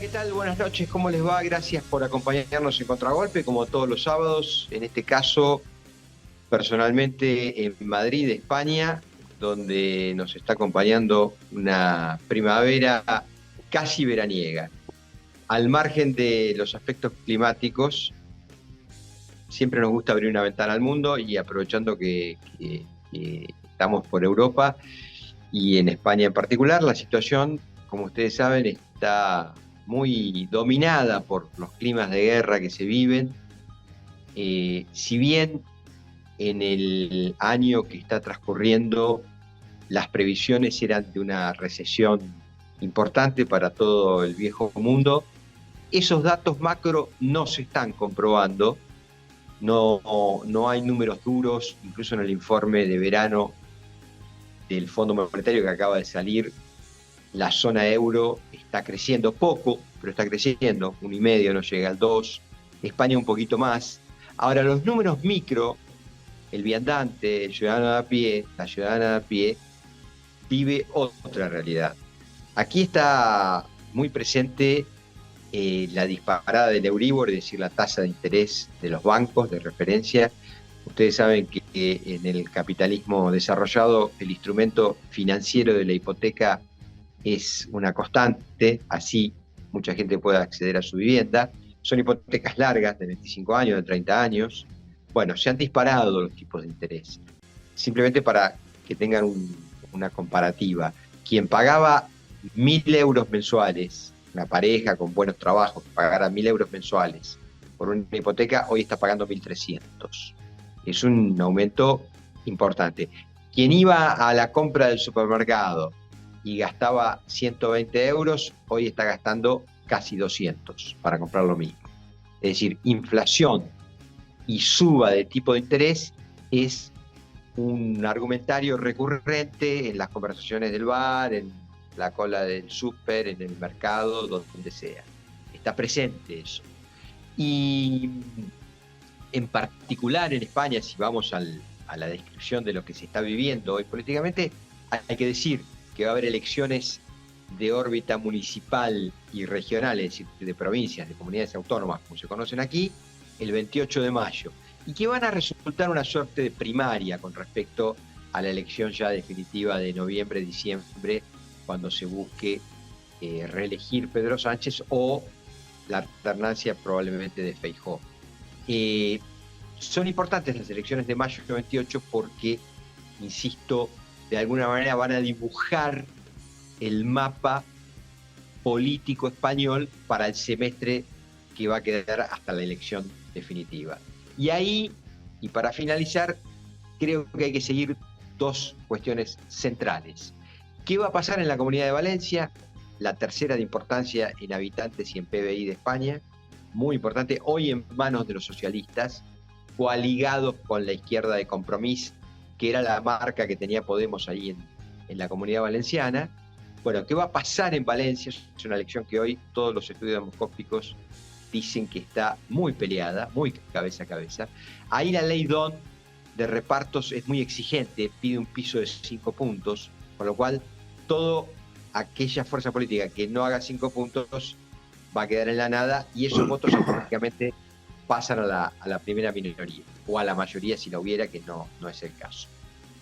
¿Qué tal? Buenas noches, ¿cómo les va? Gracias por acompañarnos en Contragolpe, como todos los sábados. En este caso, personalmente en Madrid, España, donde nos está acompañando una primavera casi veraniega. Al margen de los aspectos climáticos, siempre nos gusta abrir una ventana al mundo y aprovechando que estamos por Europa y en España en particular, la situación, como ustedes saben, está muy dominada por los climas de guerra que se viven. Si bien en el año que está transcurriendo las previsiones eran de una recesión importante para todo el viejo mundo, esos datos macro no se están comprobando. No hay números duros, incluso en el informe de verano del Fondo Monetario que acaba de salir, la zona euro está creciendo poco, pero está creciendo, 1,5, no llega al 2, España un poquito más. Ahora, los números micro, el viandante, el ciudadano de a pie, la ciudadana de a pie, vive otra realidad. Aquí está muy presente la disparada del Euribor, es decir, la tasa de interés de los bancos de referencia. Ustedes saben que en el capitalismo desarrollado el instrumento financiero de la hipoteca es una constante, así mucha gente puede acceder a su vivienda. Son hipotecas largas, de 25 años, de 30 años. Bueno, se han disparado los tipos de interés. Simplemente para que tengan una comparativa. Quien pagaba 1.000 euros mensuales, una pareja con buenos trabajos, que pagara 1.000 euros mensuales por una hipoteca, hoy está pagando 1.300. Es un aumento importante. Quien iba a la compra del supermercado y gastaba 120 euros, hoy está gastando casi 200 para comprar lo mismo. Es decir, inflación y suba de tipo de interés es un argumentario recurrente en las conversaciones del bar, en la cola del súper, en el mercado, donde sea. Está presente eso. Y en particular en España, si vamos a la descripción de lo que se está viviendo hoy políticamente, hay que decir que va a haber elecciones de órbita municipal y regional, es decir, de provincias, de comunidades autónomas, como se conocen aquí, el 28 de mayo, y que van a resultar una suerte de primaria con respecto a la elección ya definitiva de noviembre, diciembre, cuando se busque reelegir Pedro Sánchez o la alternancia probablemente de Feijóo. Son importantes las elecciones de mayo 28 porque, insisto, de alguna manera van a dibujar el mapa político español para el semestre que va a quedar hasta la elección definitiva. Y ahí, y para finalizar, creo que hay que seguir dos cuestiones centrales. ¿Qué va a pasar en la Comunidad de Valencia? La tercera de importancia en habitantes y en PBI de España, muy importante, hoy en manos de los socialistas, coaligados con la izquierda de Compromís, que era la marca que tenía Podemos ahí en la Comunidad Valenciana. Bueno, ¿qué va a pasar en Valencia? Es una elección que hoy todos los estudios demoscópicos dicen que está muy peleada, muy cabeza a cabeza. Ahí la ley DON de repartos es muy exigente, pide un piso de 5 puntos, con lo cual toda aquella fuerza política que no haga 5 puntos va a quedar en la nada y esos votos automáticamente pasan a la primera minoría, o a la mayoría si la hubiera, que no es el caso.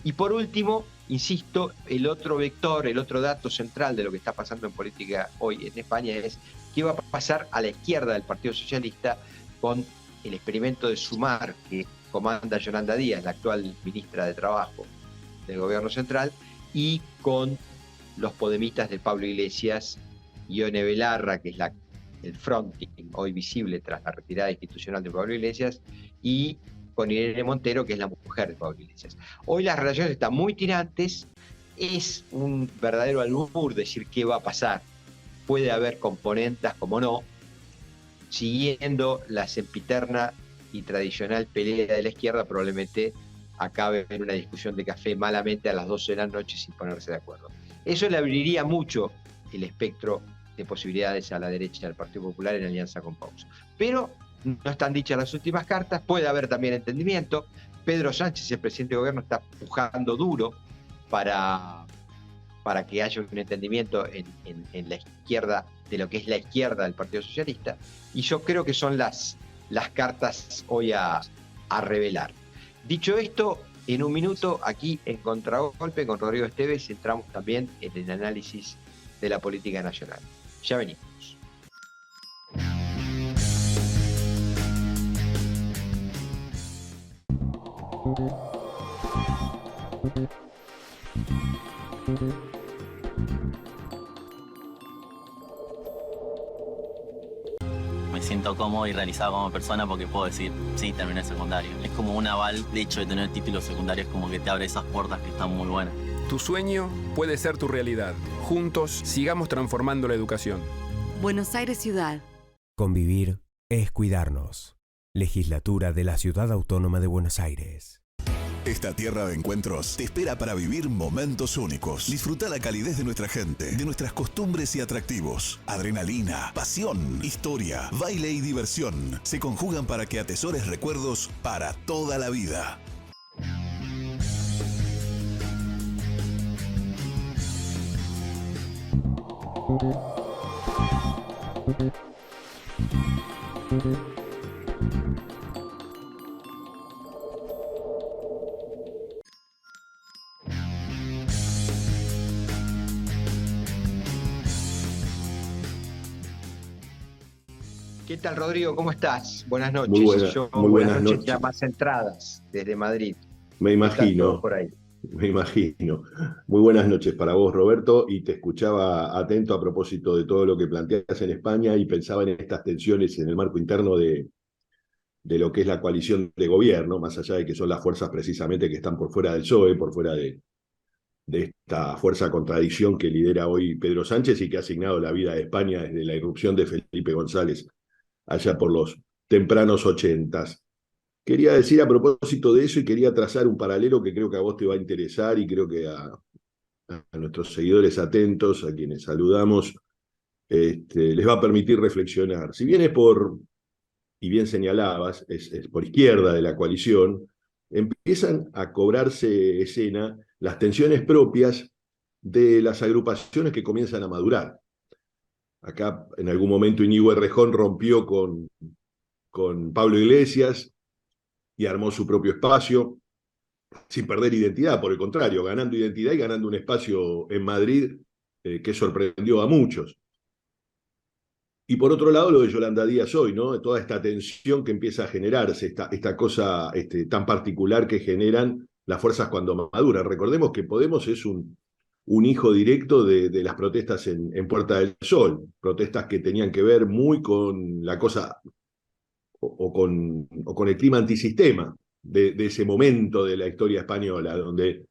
Y por último, insisto, el otro vector, el otro dato central de lo que está pasando en política hoy en España es qué va a pasar a la izquierda del Partido Socialista con el experimento de Sumar que comanda Yolanda Díaz, la actual ministra de Trabajo del Gobierno Central, y con los podemitas de Pablo Iglesias, Ione Belarra, que es el fronting hoy visible tras la retirada institucional de Pablo Iglesias, y con Irene Montero, que es la mujer de Pablo Iglesias. Hoy las relaciones están muy tirantes, es un verdadero albur decir qué va a pasar. Puede haber componentes, como no, siguiendo la sempiterna y tradicional pelea de la izquierda, probablemente acabe en una discusión de café malamente a las 12 de la noche sin ponerse de acuerdo. Eso le abriría mucho el espectro de posibilidades a la derecha del Partido Popular en alianza con Vox. Pero no están dichas las últimas cartas, puede haber también entendimiento. Pedro Sánchez, el presidente de gobierno, está pujando duro para que haya un entendimiento en la izquierda de lo que es la izquierda del Partido Socialista, y yo creo que son las cartas hoy a revelar. Dicho esto, en un minuto, aquí en Contragolpe con Rodrigo Esteves, entramos también en el análisis de la política nacional. Ya venimos. Me siento cómodo y realizado como persona porque puedo decir, sí, terminé el secundario. Es como un aval, de hecho de tener títulos secundarios, como que te abre esas puertas que están muy buenas. Tu sueño puede ser tu realidad. Juntos sigamos transformando la educación. Buenos Aires Ciudad. Convivir es cuidarnos. Legislatura de la Ciudad Autónoma de Buenos Aires. Esta tierra de encuentros te espera para vivir momentos únicos. Disfruta la calidez de nuestra gente, de nuestras costumbres y atractivos. Adrenalina, pasión, historia, baile y diversión se conjugan para que atesores recuerdos para toda la vida. ¿Qué tal, Rodrigo? ¿Cómo estás? Buenas noches. Muy buenas noches. Ya más centradas desde Madrid. Me imagino, Por ahí. me imagino. Muy buenas noches para vos, Roberto, y te escuchaba atento a propósito de todo lo que planteas en España y pensaba en estas tensiones en el marco interno de lo que es la coalición de gobierno, más allá de que son las fuerzas precisamente que están por fuera del PSOE, por fuera de esta fuerza contradicción que lidera hoy Pedro Sánchez y que ha asignado la vida de España desde la irrupción de Felipe González allá por los tempranos 80s. Quería decir a propósito de eso y quería trazar un paralelo que creo que a vos te va a interesar y creo que a nuestros seguidores atentos, a quienes saludamos, les va a permitir reflexionar. Si bien es y bien señalabas, es por izquierda de la coalición, empiezan a cobrarse escena las tensiones propias de las agrupaciones que comienzan a madurar. Acá en algún momento Íñigo Errejón rompió con Pablo Iglesias y armó su propio espacio, sin perder identidad, por el contrario, ganando identidad y ganando un espacio en Madrid que sorprendió a muchos. Y por otro lado, lo de Yolanda Díaz hoy, ¿no? Toda esta tensión que empieza a generarse, esta cosa tan particular que generan las fuerzas cuando maduran. Recordemos que Podemos es un hijo directo de las protestas en Puerta del Sol, protestas que tenían que ver muy con la cosa o con el clima antisistema de ese momento de la historia española, donde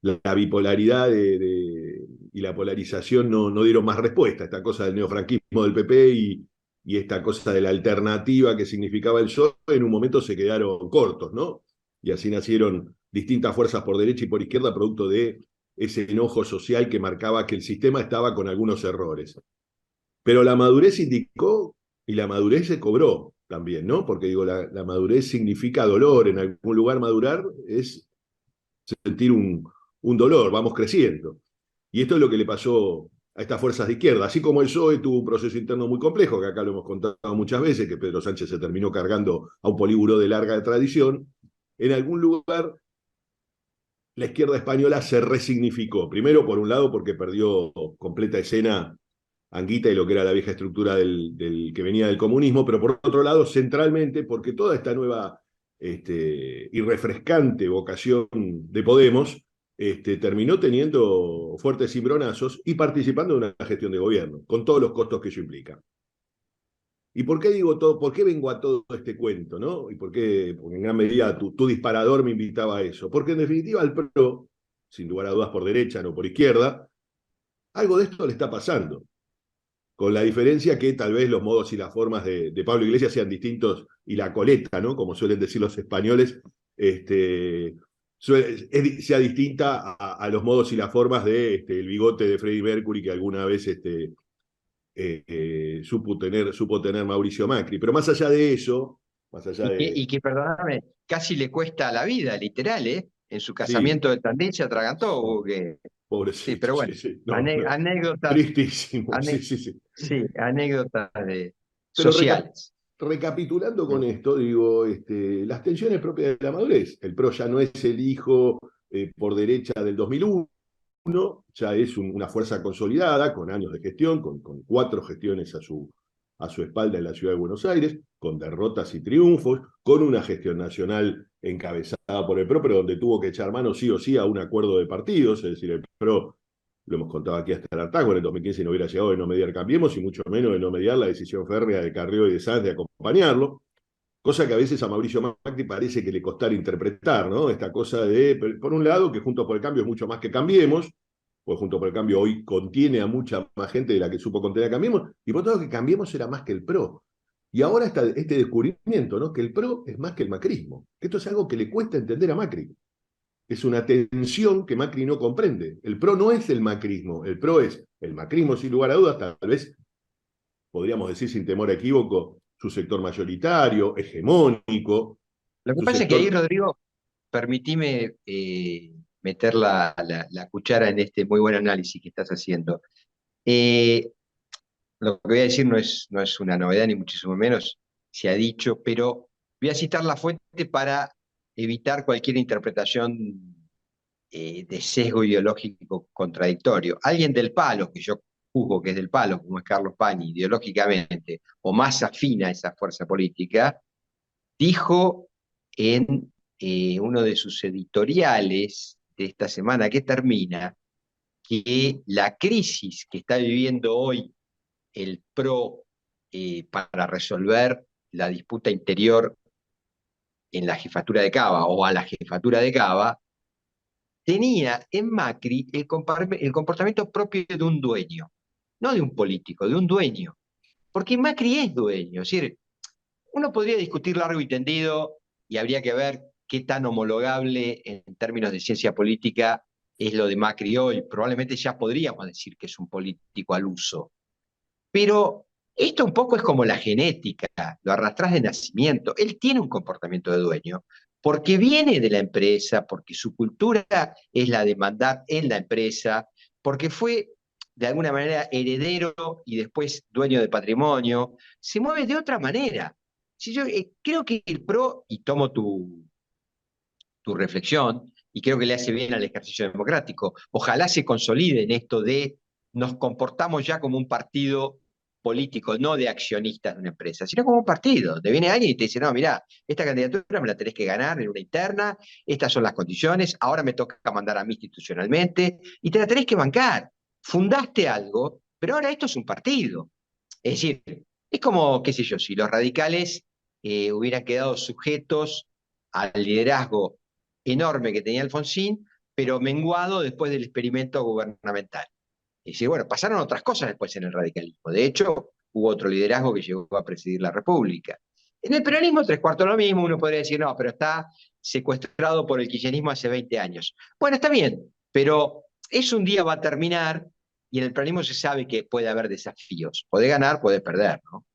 la bipolaridad y la polarización no dieron más respuesta. Esta cosa del neofranquismo del PP y esta cosa de la alternativa que significaba el PSOE, en un momento se quedaron cortos, ¿no? Y así nacieron distintas fuerzas por derecha y por izquierda, producto de ese enojo social que marcaba que el sistema estaba con algunos errores. Pero la madurez indicó y la madurez se cobró también, ¿no? Porque digo, la madurez significa dolor. En algún lugar madurar es sentir un dolor, vamos creciendo. Y esto es lo que le pasó a estas fuerzas de izquierda. Así como el PSOE tuvo un proceso interno muy complejo, que acá lo hemos contado muchas veces, que Pedro Sánchez se terminó cargando a un políbulo de larga tradición, en algún lugar la izquierda española se resignificó. Primero, por un lado, porque perdió completa escena Anguita y lo que era la vieja estructura del que venía del comunismo, pero por otro lado, centralmente, porque toda esta nueva y refrescante vocación de Podemos terminó teniendo fuertes cimbronazos y participando de una gestión de gobierno, con todos los costos que ello implica. ¿Y por qué digo todo? ¿Por qué vengo a todo este cuento, no? ¿Y por qué? Porque en gran medida tu disparador me invitaba a eso. Porque en definitiva al PRO, sin lugar a dudas por derecha, no por izquierda, algo de esto le está pasando. Con la diferencia que tal vez los modos y las formas de Pablo Iglesias sean distintos y la coleta, ¿no? Como suelen decir los españoles, sea distinta a los modos y las formas de el bigote de Freddie Mercury que alguna vez supo tener Mauricio Macri. Pero más allá de eso, más allá y que, perdóname, casi le cuesta la vida, literal, ¿eh? En su Sí. casamiento de Tandil se atragantó, ¿o qué? Sí, Pobrecito, pero sí, bueno, sí. No, no. anécdotas, Tristísimo, sí, ane- sí, sí. sí, anécdotas Pero sociales. recapitulando Mm. con esto, digo, las tensiones propias de la madurez. El PRO ya no es el hijo por derecha del 2001, ya es una fuerza consolidada, con años de gestión, con 4 gestiones a su espalda en la ciudad de Buenos Aires, con derrotas y triunfos, con una gestión nacional encabezada por el PRO, pero donde tuvo que echar mano sí o sí a un acuerdo de partidos, es decir, el PRO, lo hemos contado aquí hasta el hartazgo, en el 2015 no hubiera llegado de no mediar Cambiemos, y mucho menos de no mediar la decisión férrea de Carrió y de Sanz de acompañarlo, cosa que a veces a Mauricio Macri parece que le costara interpretar, ¿no? Esta cosa de, por un lado, que Juntos por el Cambio es mucho más que Cambiemos, pues Juntos por el Cambio hoy contiene a mucha más gente de la que supo contener a Cambiemos, y por otro lado que Cambiemos era más que el PRO. Y ahora está este descubrimiento, ¿no? Que el PRO es más que el macrismo. Esto es algo que le cuesta entender a Macri. Es una tensión que Macri no comprende. El PRO no es el macrismo, el PRO es el macrismo sin lugar a dudas, tal vez podríamos decir sin temor a equívoco, su sector mayoritario, hegemónico, Lo que su pasa es que ahí, sector... Rodrigo, permitime meter la cuchara en este muy buen análisis que estás haciendo. Eh, lo que voy a decir no es una novedad, ni muchísimo menos, se ha dicho, pero voy a citar la fuente para evitar cualquier interpretación de sesgo ideológico contradictorio. Alguien del palo, que yo juzgo que es del palo, como es Carlos Pañi, ideológicamente, o más afín a esa fuerza política, dijo en uno de sus editoriales de esta semana que termina, que la crisis que está viviendo hoy el PRO para resolver la disputa interior en la jefatura de Cava o a la jefatura de Cava, tenía en Macri el comportamiento propio de un dueño, no de un político, de un dueño. Porque Macri es dueño. Es decir, uno podría discutir largo y tendido y habría que ver qué tan homologable en términos de ciencia política es lo de Macri hoy. Probablemente ya podríamos decir que es un político al uso. Pero esto un poco es como la genética, lo arrastrás de nacimiento. Él tiene un comportamiento de dueño porque viene de la empresa, porque su cultura es la de mandar en la empresa, porque fue de alguna manera heredero y después dueño de patrimonio. Se mueve de otra manera. Si yo creo que el PRO, y tomo tu reflexión, y creo que le hace bien al ejercicio democrático, ojalá se consolide en esto de nos comportamos ya como un partido político, no de accionistas de una empresa, sino como un partido. Te viene alguien y te dice, no, mirá, esta candidatura me la tenés que ganar en una interna, estas son las condiciones, ahora me toca mandar a mí institucionalmente, y te la tenés que bancar. Fundaste algo, pero ahora esto es un partido. Es decir, es como, qué sé yo, si los radicales hubieran quedado sujetos al liderazgo enorme que tenía Alfonsín, pero menguado después del experimento gubernamental. Y decir, bueno, pasaron otras cosas después en el radicalismo. De hecho, hubo otro liderazgo que llegó a presidir la República. En el peronismo, 3/4 lo mismo, uno podría decir, no, pero está secuestrado por el kirchnerismo hace 20 años. Bueno, está bien, pero eso un día va a terminar y en el peronismo se sabe que puede haber desafíos. Podés ganar, podés perder, ¿no?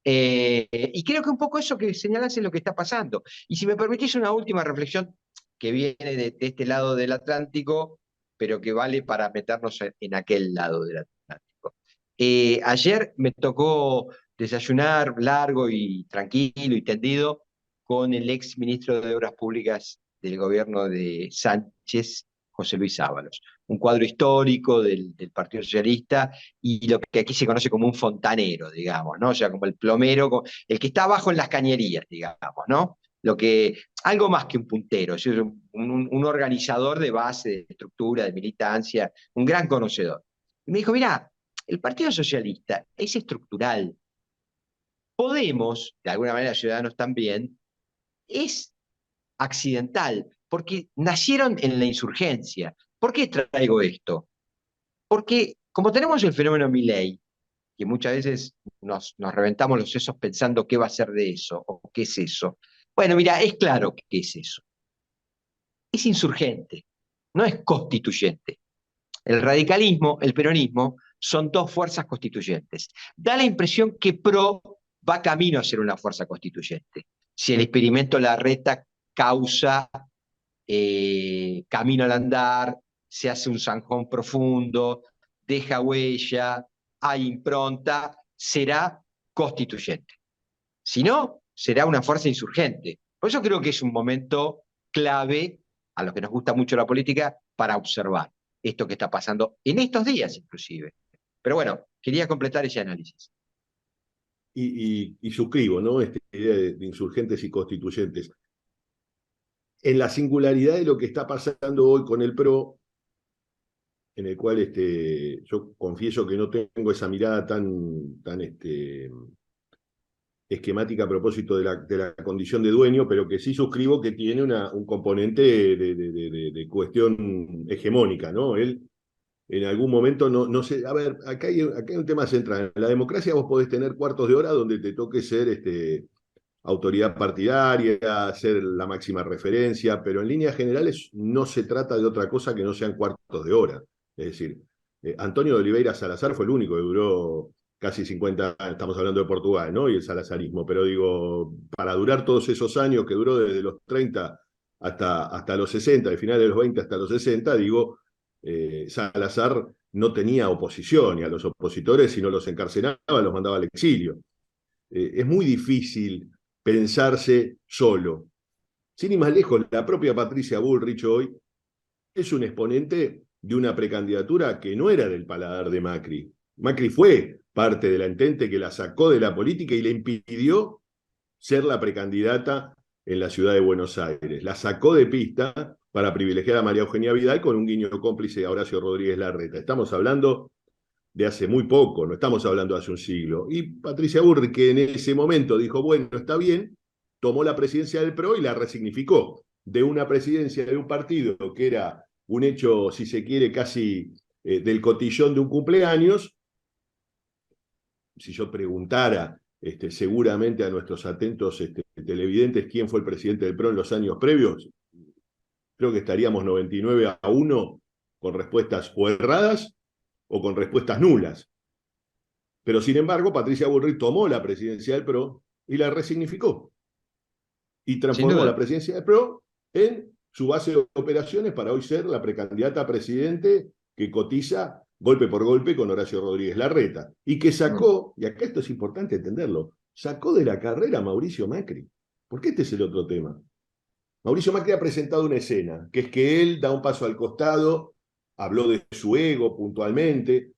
Y creo que un poco eso que señalás es lo que está pasando. Y si me permitís una última reflexión que viene de este lado del Atlántico, pero que vale para meternos en aquel lado del Atlántico. Ayer me tocó desayunar largo y tranquilo y tendido con el ex ministro de Obras Públicas del gobierno de Sánchez, José Luis Ábalos. Un cuadro histórico del Partido Socialista y lo que aquí se conoce como un fontanero, digamos, ¿no? O sea, como el plomero, el que está abajo en las cañerías, digamos, ¿no? Algo más que un puntero, es decir, un organizador de base, de estructura, de militancia, un gran conocedor. Y me dijo, mirá, el Partido Socialista es estructural. Podemos, de alguna manera Ciudadanos también, es accidental, porque nacieron en la insurgencia. ¿Por qué traigo esto? Porque como tenemos el fenómeno Milei, que muchas veces nos reventamos los sesos pensando qué va a ser de eso, o qué es eso. Bueno, mira, es claro qué es eso. Es insurgente, no es constituyente. El radicalismo, el peronismo, son dos fuerzas constituyentes. Da la impresión que PRO va camino a ser una fuerza constituyente. Si el experimento Larreta causa camino al andar, se hace un zanjón profundo, deja huella, hay impronta, será constituyente. Si no, será una fuerza insurgente. Por eso creo que es un momento clave, a los que nos gusta mucho la política, para observar esto que está pasando en estos días inclusive. Pero bueno, quería completar ese análisis. Y suscribo, ¿no? Esta idea de insurgentes y constituyentes. En la singularidad de lo que está pasando hoy con el PRO, en el cual yo confieso que no tengo esa mirada tan esquemática a propósito de la condición de dueño, pero que sí suscribo que tiene un componente de cuestión hegemónica, ¿no? Él en algún momento no sé, a ver, acá hay un tema central. En la democracia vos podés tener cuartos de hora donde te toque ser autoridad partidaria, ser la máxima referencia, pero en líneas generales no se trata de otra cosa que no sean cuartos de hora. Es decir, Antonio de Oliveira Salazar fue el único que duró casi 50 años, estamos hablando de Portugal, ¿no? Y el salazarismo, pero digo, para durar todos esos años que duró desde los 30 hasta los 60, de finales de los 20 hasta los 60, digo, Salazar no tenía oposición, y a los opositores, si no los encarcelaba, los mandaba al exilio. Es muy difícil pensarse solo. Sin ir más lejos, la propia Patricia Bullrich hoy es un exponente de una precandidatura que no era del paladar de Macri. Macri fue parte de la entente que la sacó de la política y le impidió ser la precandidata en la ciudad de Buenos Aires. La sacó de pista para privilegiar a María Eugenia Vidal con un guiño cómplice a Horacio Rodríguez Larreta. Estamos hablando de hace muy poco, no estamos hablando de hace un siglo. Y Patricia Bullrich, que en ese momento dijo, bueno, está bien, tomó la presidencia del PRO y la resignificó. De una presidencia de un partido que era un hecho, si se quiere, casi del cotillón de un cumpleaños. Si yo preguntara seguramente a nuestros atentos televidentes quién fue el presidente del PRO en los años previos, creo que estaríamos 99-1 con respuestas o erradas o con respuestas nulas. Pero sin embargo, Patricia Bullrich tomó la presidencia del PRO y la resignificó. Y transformó la presidencia del PRO en su base de operaciones para hoy ser la precandidata a presidente que cotiza golpe por golpe con Horacio Rodríguez Larreta. Y que sacó, y acá esto es importante entenderlo, sacó de la carrera a Mauricio Macri. Porque este es el otro tema. Mauricio Macri ha presentado una escena, que es que él da un paso al costado, habló de su ego puntualmente,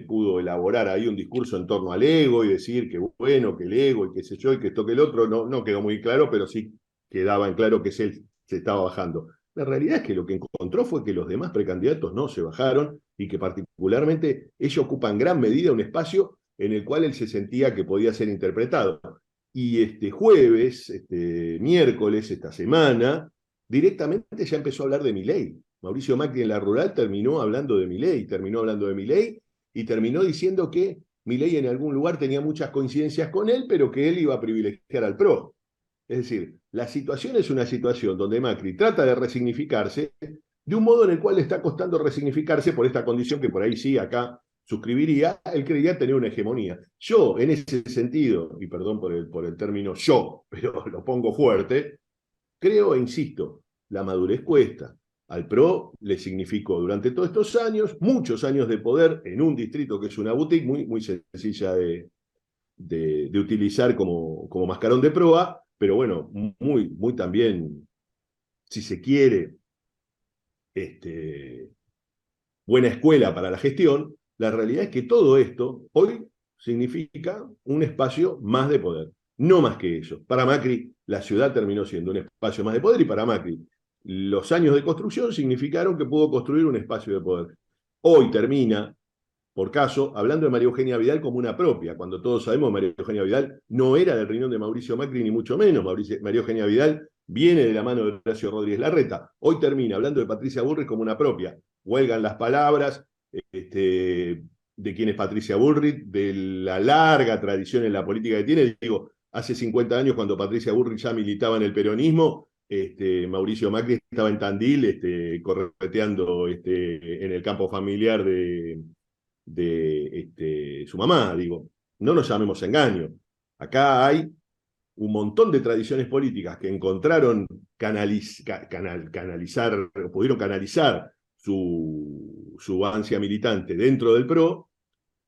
pudo elaborar ahí un discurso en torno al ego y decir que bueno, que el ego y qué sé yo, y que esto que el otro, no quedó muy claro, pero sí quedaba en claro que él se estaba bajando. La realidad es que lo que encontró fue que los demás precandidatos no se bajaron y que particularmente ellos ocupan gran medida un espacio en el cual él se sentía que podía ser interpretado. Y jueves, miércoles, esta semana, directamente ya empezó a hablar de Milei. Mauricio Macri en la rural terminó hablando de Milei, y terminó diciendo que Milei en algún lugar tenía muchas coincidencias con él, pero que él iba a privilegiar al PRO. Es decir, la situación es una situación donde Macri trata de resignificarse de un modo en el cual le está costando resignificarse por esta condición que por ahí sí acá suscribiría, él creía tener una hegemonía. Yo, en ese sentido, y perdón por el término yo, pero lo pongo fuerte, creo e insisto, la madurez cuesta. Al PRO le significó durante todos estos años, muchos años de poder en un distrito que es una boutique muy sencilla de utilizar como mascarón de proa, pero bueno, muy también, si se quiere, buena escuela para la gestión. La realidad es que todo esto hoy significa un espacio más de poder, no más que eso. Para Macri, la ciudad terminó siendo un espacio más de poder y para Macri, los años de construcción significaron que pudo construir un espacio de poder. Hoy termina, por caso, hablando de María Eugenia Vidal como una propia, cuando todos sabemos que María Eugenia Vidal no era del riñón de Mauricio Macri, ni mucho menos. María Eugenia Vidal viene de la mano de Horacio Rodríguez Larreta. Hoy termina hablando de Patricia Bullrich como una propia. Huelgan las palabras de quién es Patricia Bullrich, de la larga tradición en la política que tiene. Digo, hace 50 años, cuando Patricia Bullrich ya militaba en el peronismo, Mauricio Macri estaba en Tandil, correteando en el campo familiar de su mamá. Digo, no nos llamemos engaño. Acá hay un montón de tradiciones políticas que encontraron pudieron canalizar su ansia militante dentro del PRO,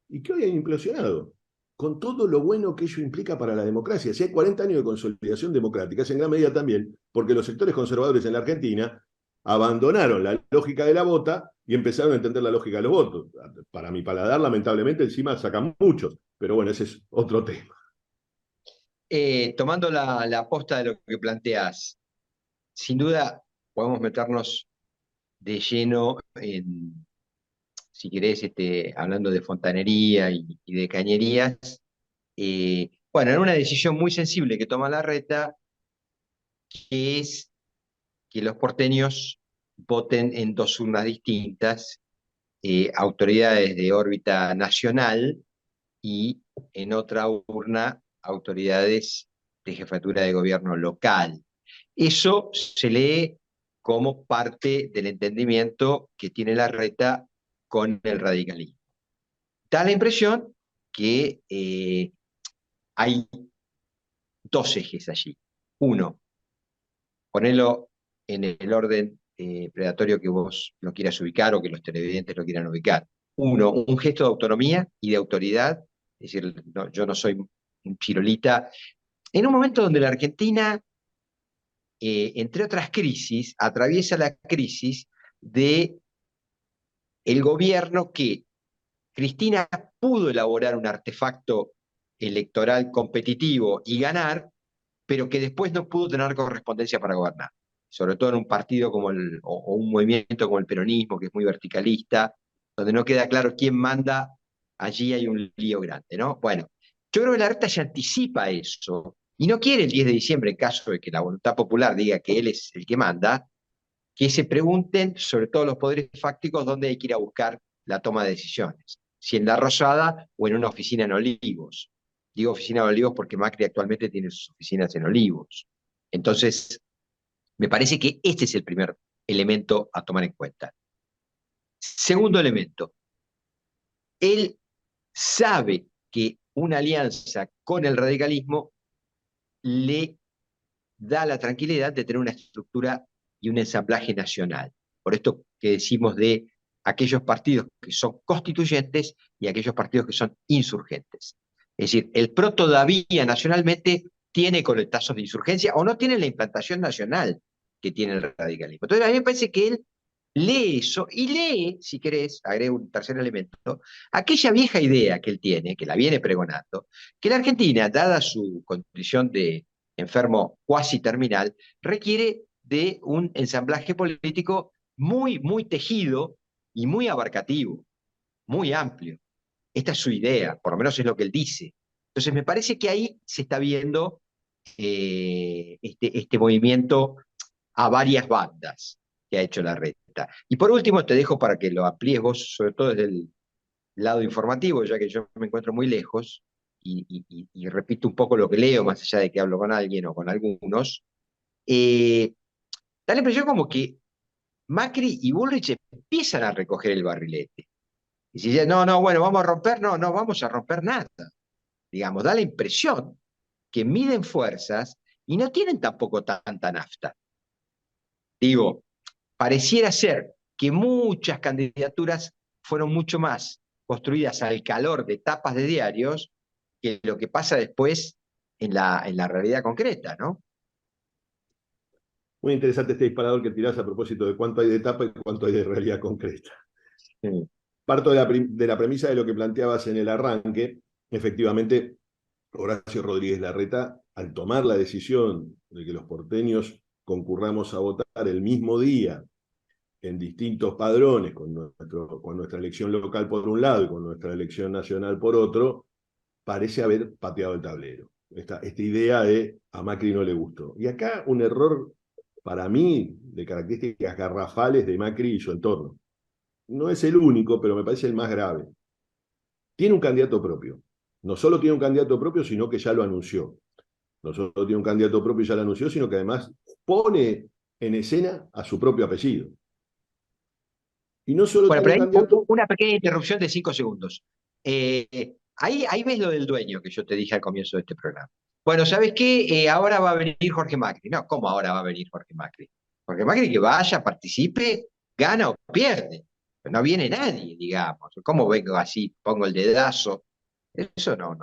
y que hoy han implosionado, con todo lo bueno que ello implica para la democracia. Si hay 40 años de consolidación democrática, es en gran medida también porque los sectores conservadores en la Argentina abandonaron la lógica de la vota y empezaron a entender la lógica de los votos. Para mi paladar, lamentablemente, encima sacan muchos, pero bueno, ese es otro tema. Tomando la posta de lo que planteás, sin duda podemos meternos de lleno en, si querés, hablando de fontanería y de cañerías. Bueno, en una decisión muy sensible que toma Larreta, que es que los porteños voten en dos urnas distintas, autoridades de órbita nacional y en otra urna autoridades de jefatura de gobierno local. Eso se lee como parte del entendimiento que tiene Larreta con el radicalismo. Da la impresión que hay dos ejes allí. Uno, ponerlo en el orden predatorio que vos lo quieras ubicar o que los televidentes lo quieran ubicar. Uno, un gesto de autonomía y de autoridad, es decir, no, yo no soy un chirolita, en un momento donde la Argentina, entre otras crisis, atraviesa la crisis de el gobierno que Cristina pudo elaborar un artefacto electoral competitivo y ganar, pero que después no pudo tener correspondencia para gobernar. Sobre todo en un partido como o un movimiento como el peronismo, que es muy verticalista, donde no queda claro quién manda, allí hay un lío grande, ¿no? Bueno, yo creo que Larreta ya anticipa eso, y no quiere el 10 de diciembre, en caso de que la voluntad popular diga que él es el que manda, que se pregunten, sobre todo los poderes fácticos, dónde hay que ir a buscar la toma de decisiones. Si en La Rosada o en una oficina en Olivos. Digo oficina de Olivos porque Macri actualmente tiene sus oficinas en Olivos. Entonces, me parece que este es el primer elemento a tomar en cuenta. Segundo elemento, él sabe que una alianza con el radicalismo le da la tranquilidad de tener una estructura y un ensamblaje nacional. Por esto que decimos de aquellos partidos que son constituyentes y aquellos partidos que son insurgentes. Es decir, el PRO todavía nacionalmente tiene coletazos de insurgencia o no tiene la implantación nacional que tiene el radicalismo. Entonces, a mí me parece que él lee eso y lee, si querés, agrego un tercer elemento, aquella vieja idea que él tiene, que la viene pregonando, que la Argentina, dada su condición de enfermo cuasi terminal, requiere de un ensamblaje político muy, muy tejido y muy abarcativo, muy amplio. Esta es su idea, por lo menos es lo que él dice. Entonces me parece que ahí se está viendo este movimiento a varias bandas que ha hecho Larreta. Y por último, te dejo para que lo amplíes vos, sobre todo desde el lado informativo, ya que yo me encuentro muy lejos, y repito un poco lo que leo, más allá de que hablo con alguien o con algunos, da la impresión como que Macri y Bullrich empiezan a recoger el barrilete. Y si dicen, no, no, bueno, vamos a romper, no, no vamos a romper nada. Digamos, da la impresión que miden fuerzas y no tienen tampoco tanta nafta. Digo, pareciera ser que muchas candidaturas fueron mucho más construidas al calor de tapas de diarios que lo que pasa después en la realidad concreta, ¿no? Muy interesante este disparador que tirás a propósito de cuánto hay de etapa y cuánto hay de realidad concreta. Sí. Parto de la premisa de lo que planteabas en el arranque. Efectivamente, Horacio Rodríguez Larreta, al tomar la decisión de que los porteños concurramos a votar el mismo día en distintos padrones, con nuestra elección local por un lado y con nuestra elección nacional por otro, parece haber pateado el tablero. Esta idea de a Macri no le gustó. Y acá un error, para mí, de características garrafales de Macri y su entorno. No es el único, pero me parece el más grave. Tiene un candidato propio. No solo tiene un candidato propio, sino que ya lo anunció. No solo tiene un candidato propio y ya lo anunció, sino que además pone en escena a su propio apellido. Y no solo Bueno, tiene pero un hay candidato... una pequeña interrupción de 5 segundos. Ahí ves lo del dueño que yo te dije al comienzo de este programa. Bueno, ¿sabes qué? Ahora va a venir Jorge Macri. No, ¿cómo ahora va a venir Jorge Macri? Jorge Macri que vaya, participe, gana o pierde. No viene nadie, digamos. ¿Cómo vengo así, pongo el dedazo? Eso no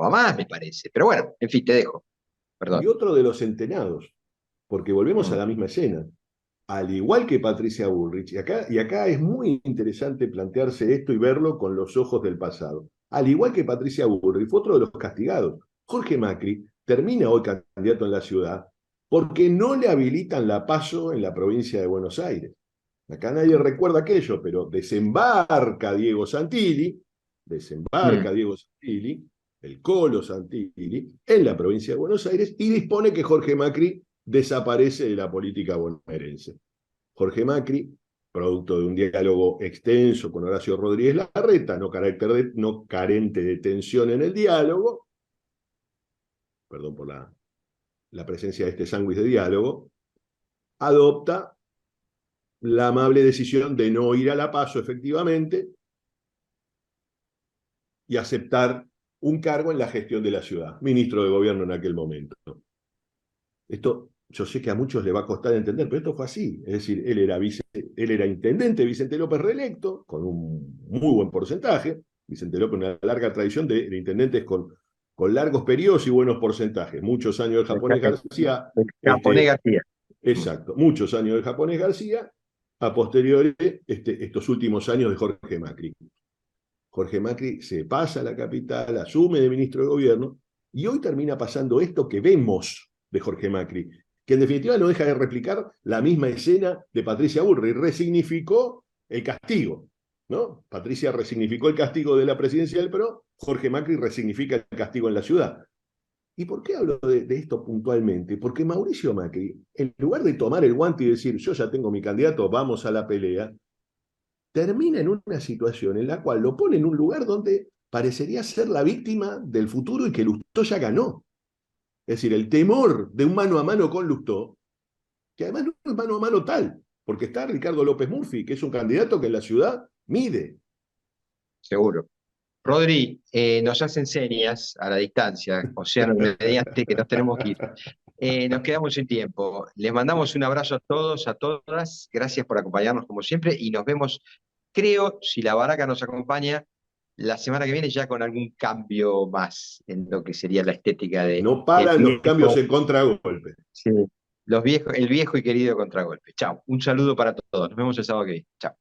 va más, me parece. Pero bueno, en fin, te dejo. Y Perdón. otro de los centenados, porque volvemos a Mm. la misma escena. Al igual que Patricia Bullrich, y acá es muy interesante plantearse esto y verlo con los ojos del pasado. Al igual que Patricia Bullrich, fue otro de los castigados. Jorge Macri termina hoy candidato en la ciudad porque no le habilitan la PASO en la provincia de Buenos Aires. Acá nadie recuerda aquello, pero desembarca Diego Santilli, Mm. el Colo Santilli, en la provincia de Buenos Aires y dispone que Jorge Macri desaparece de la política bonaerense. Jorge Macri, producto de un diálogo extenso con Horacio Rodríguez Larreta, no carente de tensión en el diálogo, perdón por la presencia de este sándwich de diálogo, adopta la amable decisión de no ir a la PASO efectivamente y aceptar un cargo en la gestión de la ciudad, ministro de gobierno en aquel momento. Esto yo sé que a muchos le va a costar entender, pero esto fue así. Es decir, él era intendente Vicente López reelecto, con un muy buen porcentaje. Vicente López, una larga tradición de intendentes con largos periodos y buenos porcentajes. Muchos años del japonés García. Japonés García. Exacto, muchos años del japonés García, a posteriori estos últimos años de Jorge Macri. Jorge Macri se pasa a la capital, asume de ministro de gobierno, y hoy termina pasando esto que vemos de Jorge Macri, que en definitiva no deja de replicar la misma escena de Patricia Bullrich, resignificó el castigo, ¿no? Patricia resignificó el castigo de la presidencia del PRO, Jorge Macri resignifica el castigo en la ciudad. ¿Y por qué hablo de esto puntualmente? Porque Mauricio Macri, en lugar de tomar el guante y decir, yo ya tengo mi candidato, vamos a la pelea, termina en una situación en la cual lo pone en un lugar donde parecería ser la víctima del futuro y que Lustó ya ganó. Es decir, el temor de un mano a mano con Lustó, que además no es mano a mano tal, porque está Ricardo López Murphy, que es un candidato que en la ciudad mide. Seguro. Rodri, nos hacen señas a la distancia, océano mediante, que nos tenemos que ir. Nos quedamos sin tiempo. Les mandamos un abrazo a todos, a todas. Gracias por acompañarnos como siempre y nos vemos, creo, si la baraca nos acompaña, la semana que viene ya con algún cambio más en lo que sería la estética de No el paran los cambios viejo, en contragolpe. sí, el viejo y querido contragolpe. Chao. Un saludo para todos. Nos vemos el sábado que viene. Chao.